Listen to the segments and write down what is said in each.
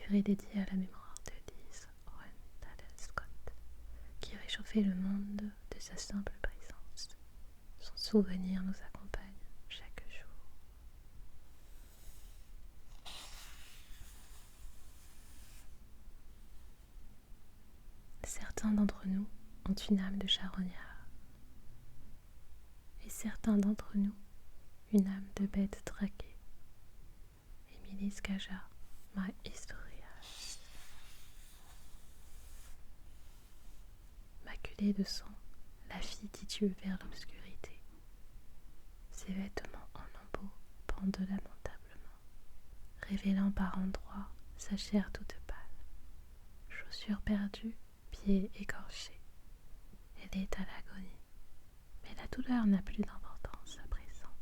curé dédié à la mémoire de Liz Owen Tadel Scott, qui réchauffait le monde de sa simple présence. Son souvenir nous accompagne chaque jour. Certains d'entre nous ont une âme de charognard, et certains d'entre nous une âme de bête traquée. Émilie Skaja, My Historia. Maculée de sang, la fille titube vers l'obscurité. Ses vêtements en lambeaux pendent lamentablement, révélant par endroits sa chair toute pâle. Chaussures perdues, pieds écorchés. Elle est à l'agonie, mais la douleur n'a plus d'importance à présent.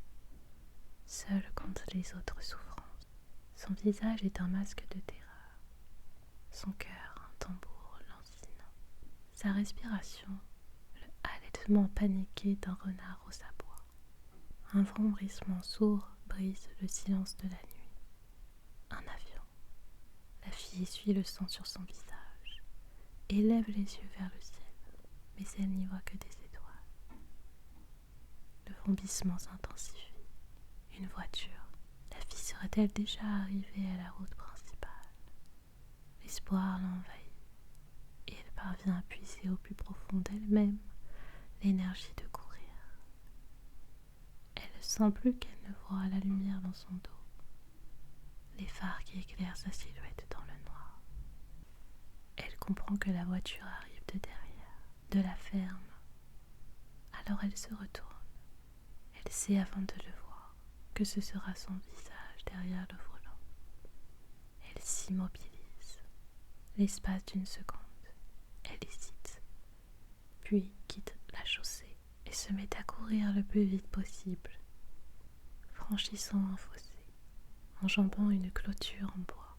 Seule contre les autres souffrances, son visage est un masque de terreur, son cœur un tambour lancinant, sa respiration le halètement paniqué d'un renard aux abois. Un vrombrissement sourd brise le silence de la nuit. Un avion. La fille essuie le sang sur son visage, élève les yeux vers le ciel, mais elle n'y voit que des étoiles. Le vrombissement s'intensifie. Une voiture. La fille serait-elle déjà arrivée à la route principale? L'espoir l'envahit, et elle parvient à puiser au plus profond d'elle-même l'énergie de courir. Elle ne sent plus qu'elle ne voit la lumière dans son dos, les phares qui éclairent sa silhouette dans le noir. Elle comprend que la voiture arrive de derrière, de la ferme. Alors elle se retourne. Elle sait avant de le voir que ce sera son visage derrière le volant. Elle s'immobilise. L'espace d'une seconde, elle hésite, puis quitte la chaussée et se met à courir le plus vite possible, franchissant un fossé, enjambant une clôture en bois.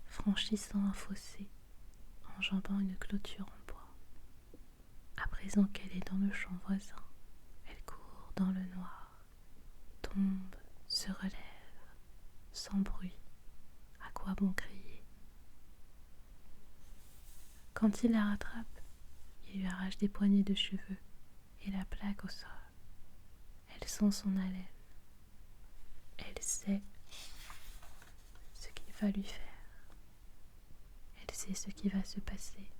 Franchissant un fossé, enjambant une clôture en bois. À présent qu'elle est dans le champ voisin, elle court dans le noir, tombe, se relève, sans bruit. À quoi bon crier? Quand il la rattrape, il lui arrache des poignées de cheveux et la plaque au sol. Elle sent son haleine. Elle sait ce qu'il va lui faire. Elle sait ce qui va se passer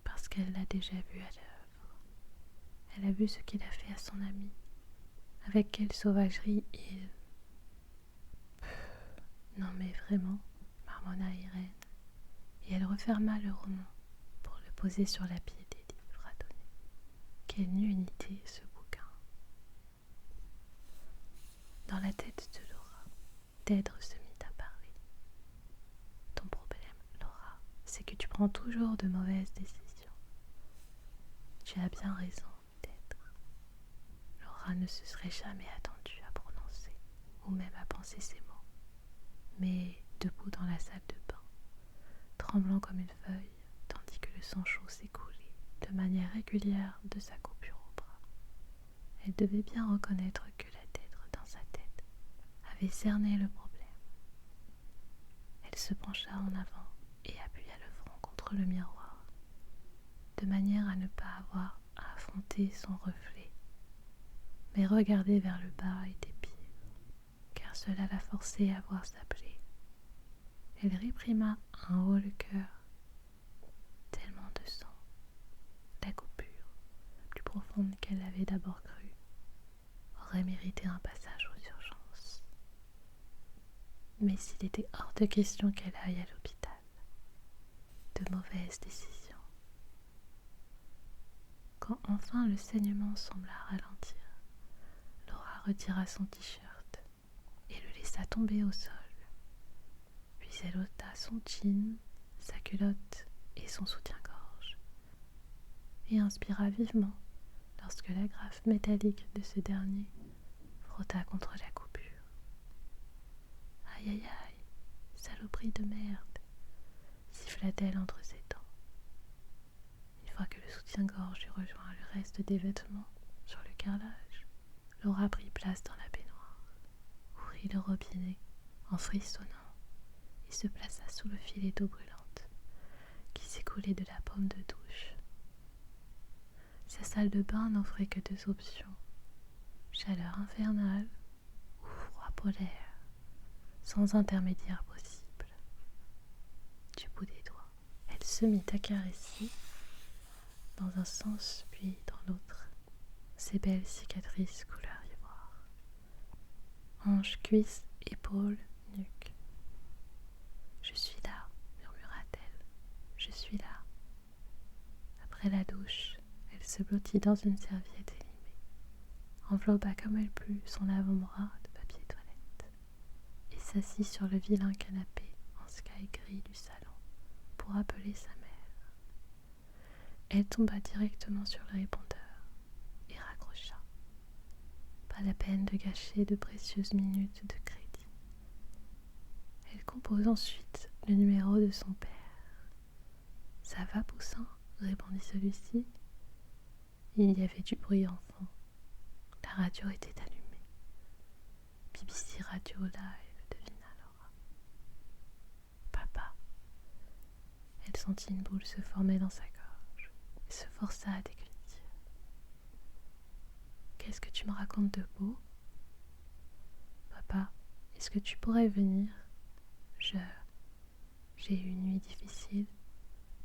parce qu'elle l'a déjà vu à l'œuvre. Elle a vu ce qu'il a fait à son ami. Avec quelle sauvagerie il... Non mais vraiment, marmonna Irène. Et elle referma le roman pour le poser sur la pile des livres à donner. Quelle nullité ce bouquin. Dans la tête de Laura, Dèdre se mit à parler. Ton problème, Laura, c'est que tu prends toujours de mauvaises décisions. Tu as bien raison, Dèdre. Laura ne se serait jamais attendue à prononcer ou même à penser ces mots. Mais debout dans la salle de bain, tremblant comme une feuille, tandis que le sang chaud s'écoulait de manière régulière de sa coupure au bras, elle devait bien reconnaître que la Dèdre dans sa tête avait cerné le problème. Elle se pencha en avant et appuya le front contre le miroir, de manière à ne pas avoir à affronter son reflet. Mais regarder vers le bas était pire, car cela la forçait à voir sa plaie. Elle réprima un haut le cœur. Tellement de sang. La coupure, plus profonde qu'elle l'avait d'abord cru, aurait mérité un passage aux urgences. Mais s'il était hors de question qu'elle aille à l'hôpital, de mauvaises décisions. Quand enfin le saignement sembla ralentir, Laura retira son t-shirt et le laissa tomber au sol. Puis elle ôta son jean, sa culotte et son soutien-gorge, et inspira vivement lorsque l'agrafe métallique de ce dernier frotta contre la coupure. Aïe aïe aïe, saloperie de merde, siffla-t-elle entre ses dents. Une fois que le soutien-gorge eut rejoint le reste des vêtements sur le carrelage, Laura prit place dans la baignoire, ouvrit le robinet en frissonnant et se plaça sous le filet d'eau brûlante qui s'écoulait de la paume de douche. Sa salle de bain n'offrait que deux options: chaleur infernale ou froid polaire, sans intermédiaire possible. Du bout des doigts, elle se mit à caresser dans un sens puis dans l'autre ses belles cicatrices couleur ivoire. Hanches, cuisses, épaules, nuque. Je suis là, murmura-t-elle. Je suis là. Après la douche, elle se blottit dans une serviette élimée, enveloppa comme elle put son avant-bras de papier toilette et s'assit sur le vilain canapé en sky gris du salon pour appeler sa mère. Elle tomba directement sur le répondeur et raccrocha. Pas la peine de gâcher de précieuses minutes de crédit. Elle compose ensuite le numéro de son père. « Ça va, Poussin ?» répondit celui-ci. Il y avait du bruit en fond. La radio était allumée. BBC Radio Live, devina Laura. Papa. Elle sentit une boule se former dans sa gorge et se força à déglutir. Qu'est-ce que tu me racontes de beau? Papa, est-ce que tu pourrais venir? J'ai eu une nuit difficile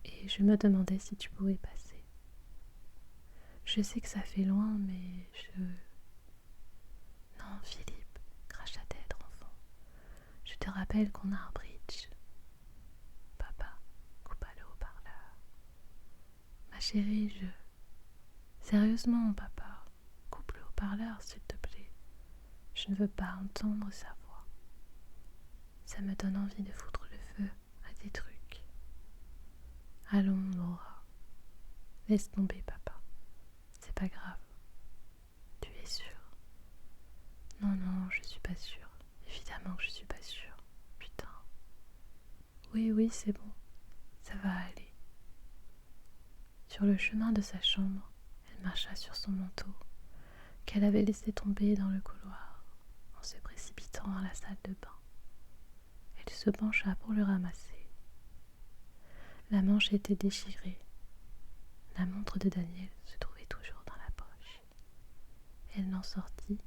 et je me demandais si tu pouvais passer. Je sais que ça fait loin, mais Non, Philippe, cracha-t-elle enfant. Je te rappelle qu'on a un bridge. Papa coupa le haut-parleur. Ma chérie, Sérieusement, papa, coupe le haut-parleur, s'il te plaît. Je ne veux pas entendre sa voix. Ça me donne envie de foutre le feu à des trucs. Allons, Laura. Laisse tomber, papa. C'est pas grave. Tu es sûre? Non, je suis pas sûre. Évidemment que je suis pas sûre. Putain. Oui, c'est bon. Ça va aller. Sur le chemin de sa chambre, elle marcha sur son manteau, qu'elle avait laissé tomber dans le couloir, en se précipitant dans la salle de bain. Elle se pencha pour le ramasser. La manche était déchirée. La montre de Daniel se trouvait toujours dans la poche. Elle l'en sortit,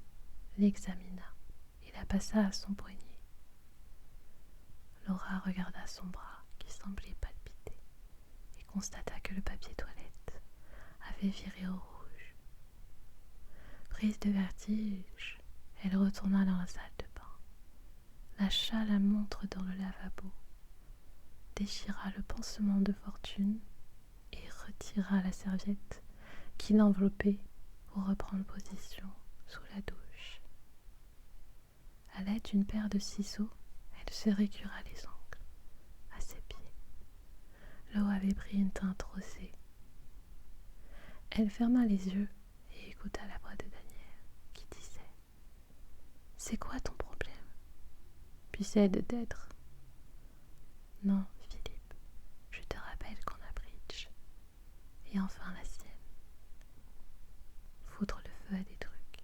l'examina et la passa à son poignet. Laura regarda son bras qui semblait palpiter et constata que le papier toilette avait viré au rouge. Prise de vertige, elle retourna dans la salle de bain, lâcha la montre dans le lavabo, déchira le pansement de fortune et retira la serviette qui l'enveloppait pour reprendre position sous la douche. À l'aide d'une paire de ciseaux, elle se récura les ongles à ses pieds. L'eau avait pris une teinte rosée. Elle ferma les yeux et écouta la voix de Daniel qui disait: « C'est quoi ton problème? Puissait d'être. Non, Philippe, je te rappelle qu'on a bridge. Et enfin la sienne. Foutre le feu à des trucs.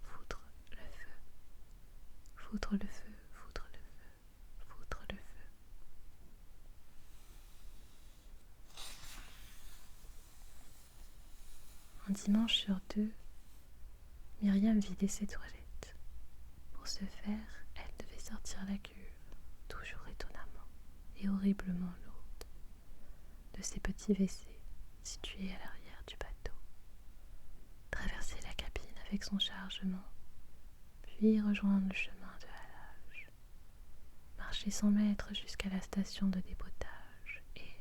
Foutre le feu. Foutre le feu, foutre le feu, foutre le feu. » Un dimanche sur deux, Myriam vidait ses toilettes. Pour ce faire, elle devait sortir la cuve, toujours étonnamment et horriblement lourde, de ses petits WC situés à l'arrière du bateau, traverser la cabine avec son chargement, puis rejoindre le chemin de halage, marcher 100 mètres jusqu'à la station de dépotage et,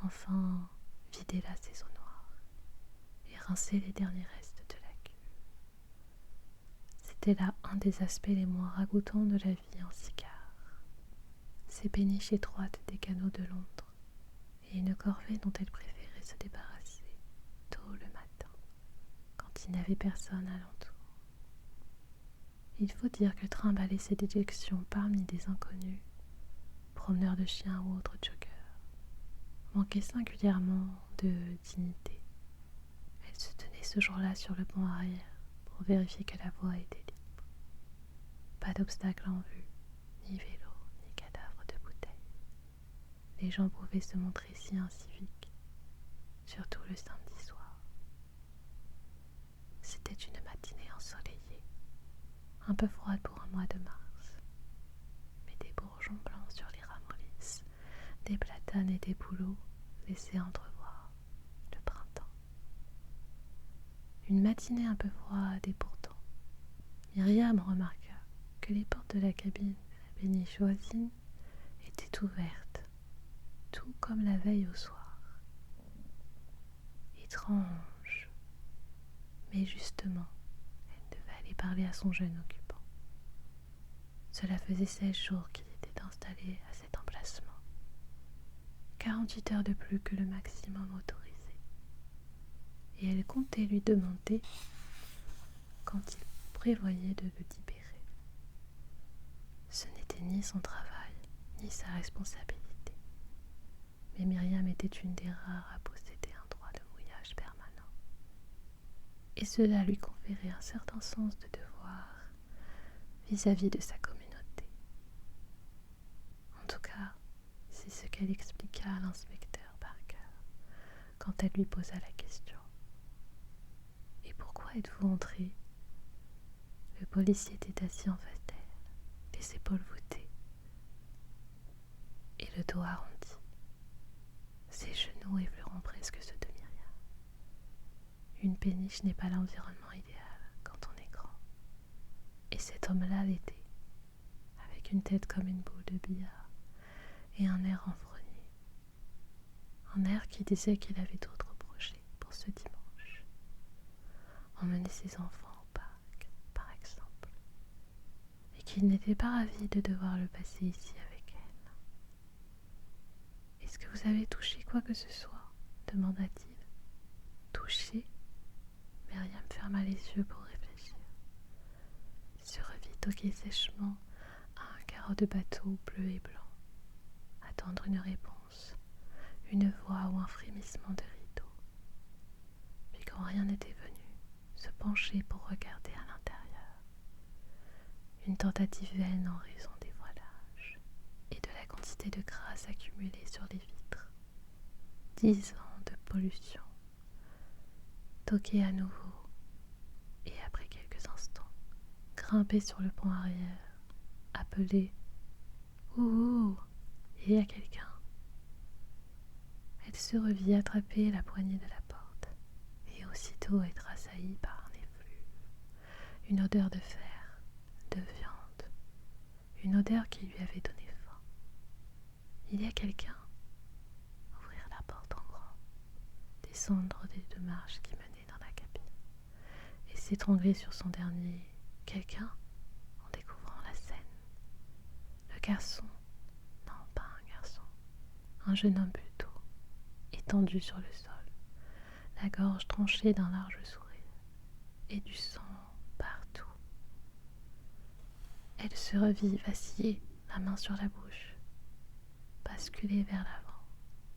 enfin, vider la saison noire et rincer les derniers restes de la cuve. C'était là un des aspects les moins ragoûtants de la vie en Sicard. Ces péniches étroites des canaux de Londres et une corvée dont elle préférait se débarrasser tôt le matin, quand il n'y avait personne alentour. Il faut dire que trimballer ses déjections parmi des inconnus, promeneurs de chiens ou autres joggeurs, manquait singulièrement de dignité. Elle se tenait ce jour-là sur le banc arrière pour vérifier que la voie était libre. Pas d'obstacle en vue, ni vélo, ni cadavre de bouteille. les gens pouvaient se montrer si inciviques, surtout le samedi soir. C'était une matinée ensoleillée, un peu froide pour un mois de mars, mais des bourgeons blancs sur les rameaux lisses, des platanes et des bouleaux laissaient entrevoir le printemps. Une matinée un peu froide et pourtant, Myriam remarqua que les portes de la cabine de la péniche voisine étaient ouvertes, tout comme la veille au soir. Étrange, mais justement, elle devait aller parler à son jeune occupant. Cela faisait 16 jours qu'il était installé à cet emplacement, 48 heures de plus que le maximum autorisé, et elle comptait lui demander quand il prévoyait de le libérer. Ce n'était ni son travail, ni sa responsabilité, mais Myriam était une des rares à posséder un droit de mouillage permanent, et cela lui conférait un certain sens de devoir vis-à-vis de sa communauté. En tout cas, c'est ce qu'elle expliqua à l'inspecteur Parker quand elle lui posa la question. « Et pourquoi êtes-vous entré ?» Le policier était assis en face d'elle, les épaules voûtées et le dos arrondi, ses genoux effleurant presque ceux de Myriam. Une péniche n'est pas l'environnement idéal quand on est grand, et cet homme-là l'était, avec une tête comme une boule de billard et un air renfrogné, un air qui disait qu'il avait d'autres projets pour ce dimanche. Emmener ses enfants au parc, par exemple, et qu'il n'était pas ravi de devoir le passer ici avec elle. « Est-ce que vous avez touché quoi que ce soit ?» demanda-t-il. « Touché ?» Myriam ferma les yeux pour réfléchir. Il se revit toquer sèchement à un carreau de bateau bleu et blanc, attendre une réponse, une voix ou un frémissement de rideau. Puis quand rien n'était venu, se pencher pour regarder à l'intérieur. Une tentative vaine en raison des voilages et de la quantité de crasse accumulée sur les vitres. 10 ans de pollution. Toquer à nouveau et après quelques instants, grimper sur le pont arrière, appeler « Ouh, il y a quelqu'un !» Elle se revit attraper la poignée de la porte et aussitôt être assaillie par un effluve, une odeur de fer, de viande, une odeur qui lui avait donné faim. « Il y a quelqu'un !» Ouvrir la porte en grand, descendre des 2 marches qui menaient dans la cabine et s'étrangler sur son dernier « quelqu'un ?» en découvrant la scène. Le garçon, non pas un garçon, un jeune homme plutôt, étendu sur le sol, la gorge tranchée d'un large sourire, et du sang partout. Elle se revit vaciller, la main sur la bouche, basculer vers l'avant,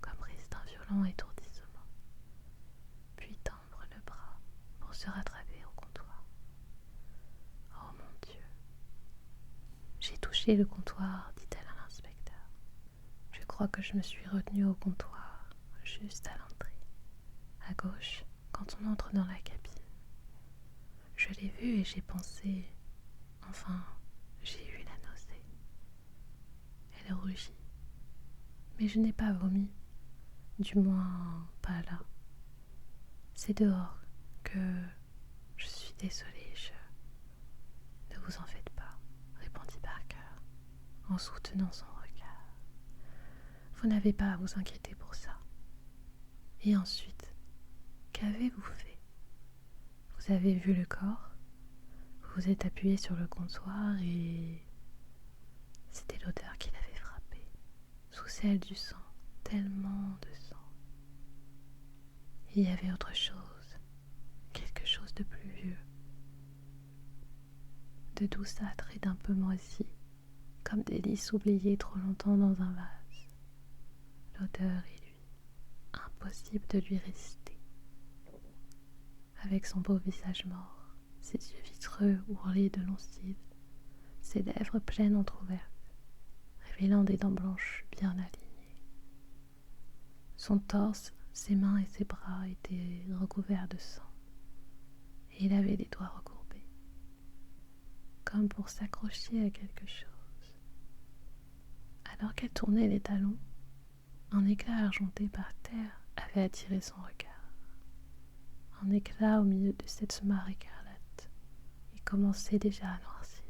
comme prise d'un violent étourdissement, puis tendre le bras pour se rattraper au comptoir. Oh mon Dieu! J'ai touché le comptoir, dit-elle à l'inspecteur. Je crois que je me suis retenue au comptoir, juste à l'entrée, à gauche, quand on entre dans la cabine. Je l'ai vu et j'ai pensé... Enfin, j'ai eu la nausée. Elle rougit. Mais je n'ai pas vomi. Du moins, pas là. C'est dehors que... Je suis désolée, Ne vous en faites pas, répondit Parker, en soutenant son regard. Vous n'avez pas à vous inquiéter pour ça. Et ensuite, qu'avez-vous fait? Vous avez vu le corps? Vous vous êtes appuyé sur le comptoir et... C'était l'odeur qui l'avait frappé, sous celle du sang, tellement de sang. Il y avait autre chose, quelque chose de plus vieux, de douceâtre et d'un peu moisi, comme des lys oubliés trop longtemps dans un vase. L'odeur et lui, impossible de lui résister. Avec son beau visage mort, ses yeux vitreux ourlés de longs cils, ses lèvres pleines entr'ouvertes, révélant des dents blanches bien alignées. Son torse, ses mains et ses bras étaient recouverts de sang, et il avait les doigts recourbés, comme pour s'accrocher à quelque chose. Alors qu'elle tournait les talons, un éclat argenté par terre avait attiré son regard. Un éclat au milieu de cette mare écarlate. Il commençait déjà à noircir.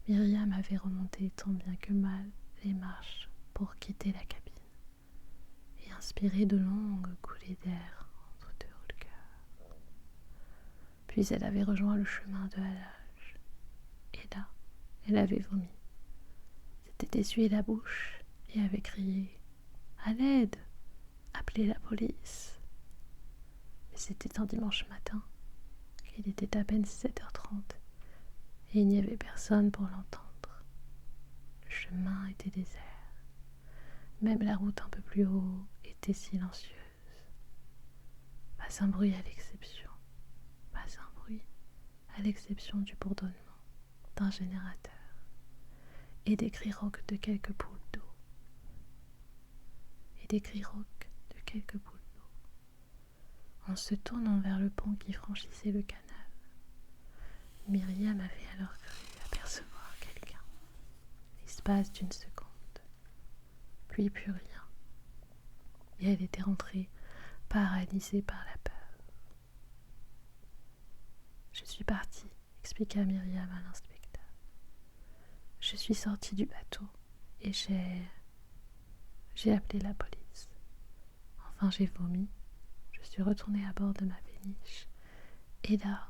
Myriam avait remonté tant bien que mal les marches pour quitter la cabine et inspirer de longues coulées d'air entre deux hauts le cœur. Puis elle avait rejoint le chemin de halage. Et là, elle avait vomi. S'était essuyé la bouche et avait crié « À l'aide! Appelez la police !» Mais c'était un dimanche matin. Il était à peine 7h30 et il n'y avait personne pour l'entendre. Le chemin était désert. Même la route un peu plus haut était silencieuse. Pas un bruit à l'exception. Pas un bruit à l'exception du bourdonnement d'un générateur et des cris rauques de quelques poules d'eau. En se tournant vers le pont qui franchissait le canal, Myriam avait alors cru apercevoir quelqu'un. L'espace d'une seconde, puis plus rien. Et elle était rentrée, paralysée par la peur. Je suis partie, expliqua Myriam à l'inspecteur. Je suis sortie du bateau et j'ai appelé la police. Enfin, j'ai vomi. Je suis retournée à bord de ma péniche et là,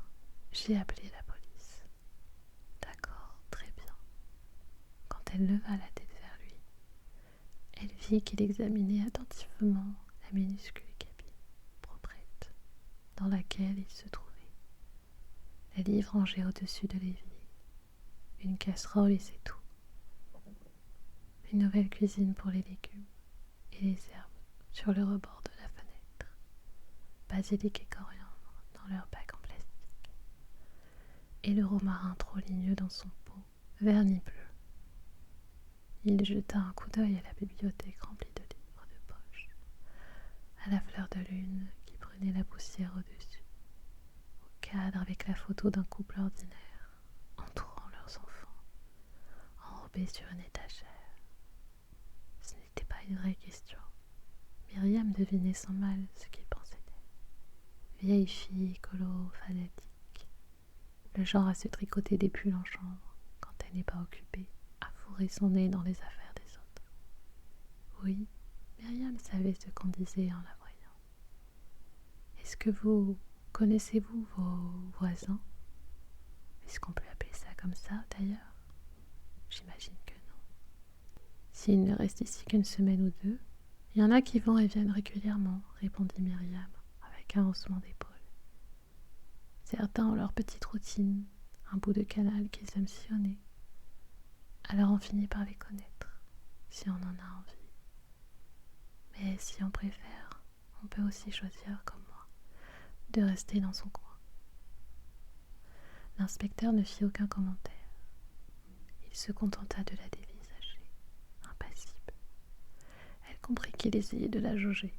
j'ai appelé la police. D'accord, très bien. Quand elle leva la tête vers lui, elle vit qu'il examinait attentivement la minuscule cabine, proprette, dans laquelle il se trouvait. Les livres rangés au-dessus de l'évier, une casserole et c'est tout. Une nouvelle cuisine pour les légumes et les herbes sur le rebord de la fenêtre, basilic et coriandre dans leur bac en plastique, et le romarin trop ligneux dans son pot, vernis bleu. Il jeta un coup d'œil à la bibliothèque remplie de livres de poche, à la fleur de lune qui prenait la poussière au-dessus, au cadre avec la photo d'un couple ordinaire entourant leurs enfants, enrobés sur une étagère. Ce n'était pas une vraie question. Myriam devinait sans mal ce qu'il pensait d'elle. Vieille fille écolo, fanatique, le genre à se tricoter des pulls en chambre quand elle n'est pas occupée, à fourrer son nez dans les affaires des autres. Oui, Myriam savait ce qu'on disait en la voyant. Est-ce que connaissez-vous vos voisins? Est-ce qu'on peut appeler ça comme ça d'ailleurs? J'imagine que non. S'il ne reste ici qu'une semaine ou deux, il y en a qui vont et viennent régulièrement, répondit Myriam avec un haussement d'épaule. Certains ont leur petite routine, un bout de canal qu'ils aiment sillonner. Alors on finit par les connaître, si on en a envie. Mais si on préfère, on peut aussi choisir, comme moi, de rester dans son coin. L'inspecteur ne fit aucun commentaire. Il se contenta de la dévisager, impassible. Elle comprit qu'il essayait de la jauger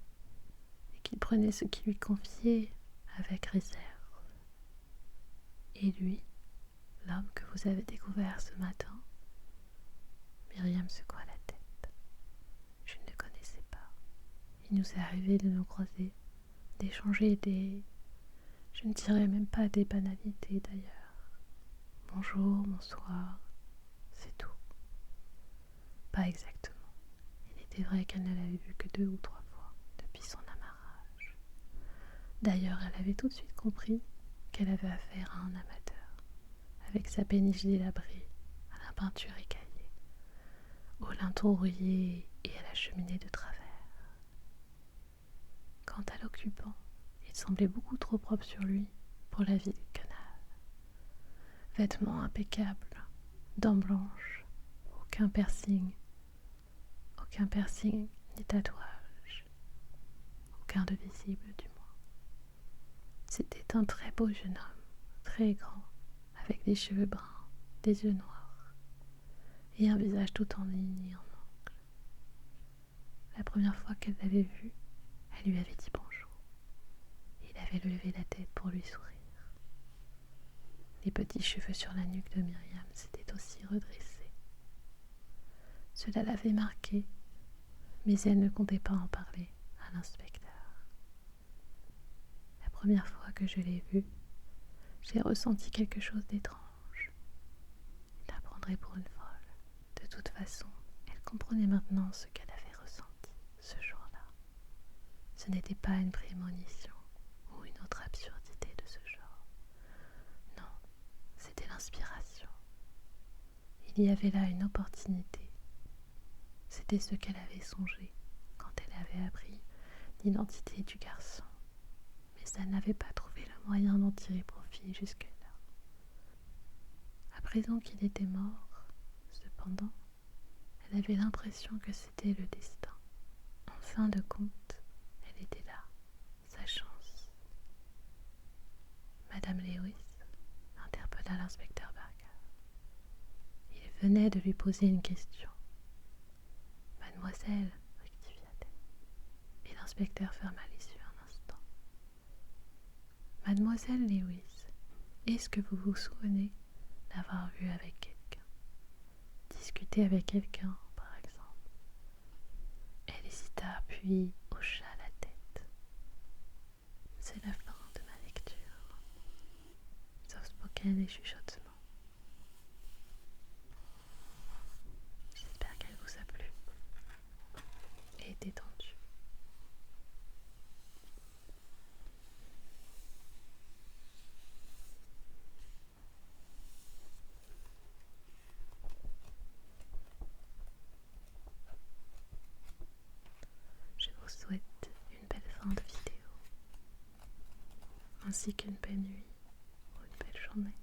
et qu'il prenait ce qu'il lui confiait avec réserve. Et lui, l'homme que vous avez découvert ce matin? Myriam secoua la tête. Je ne le connaissais pas. Il nous est arrivé de nous croiser, d'échanger je ne dirais même pas des banalités d'ailleurs. Bonjour, bonsoir, c'est tout. Pas exactement. Il était vrai qu'elle ne l'avait vu que 2 ou 3 fois depuis son amarrage. D'ailleurs, elle avait tout de suite compris qu'elle avait affaire à un amateur, avec sa péniche délabrée, à la peinture écaillée, au linteau rouillé et à la cheminée de travers. Quant à l'occupant, il semblait beaucoup trop propre sur lui pour la vie du canal. Vêtements impeccables, dents blanches, aucun piercing ni tatouage, aucun de visible du moins. C'était un très beau jeune homme, très grand, avec des cheveux bruns, des yeux noirs, et un visage tout en ligne et en angle. La première fois qu'elle l'avait vu, elle lui avait dit bonjour. Il avait levé la tête pour lui sourire. Les petits cheveux sur la nuque de Myriam s'étaient aussi redressés. Cela l'avait marquée, mais elle ne comptait pas en parler à l'inspecteur. La première fois que je l'ai vue, j'ai ressenti quelque chose d'étrange. Il la prendrait pour une folle. De toute façon, elle comprenait maintenant ce qu'elle avait ressenti ce jour-là. Ce n'était pas une prémonition ou une autre absurdité de ce genre. Non, c'était l'inspiration. Il y avait là une opportunité. C'était ce qu'elle avait songé quand elle avait appris l'identité du garçon. Mais elle n'avait pas trouvé le moyen d'en tirer profit jusque-là. À présent qu'il était mort, cependant, elle avait l'impression que c'était le destin. En fin de compte, elle était là, sa chance. Madame Lewis interpella l'inspecteur Barker. Il venait de lui poser une question. Mademoiselle, rectifia-t-elle, et l'inspecteur ferma les yeux un instant. Mademoiselle Lewis, est-ce que vous vous souvenez d'avoir vu avec quelqu'un, discuter avec quelqu'un, par exemple? Elle hésita, puis hocha la tête. C'est la fin de ma lecture. Soft-spoken et chuchotement. J'espère qu'elle vous a plu et détendue. Je vous souhaite une belle fin de vidéo, ainsi qu'une belle nuit ou une belle journée.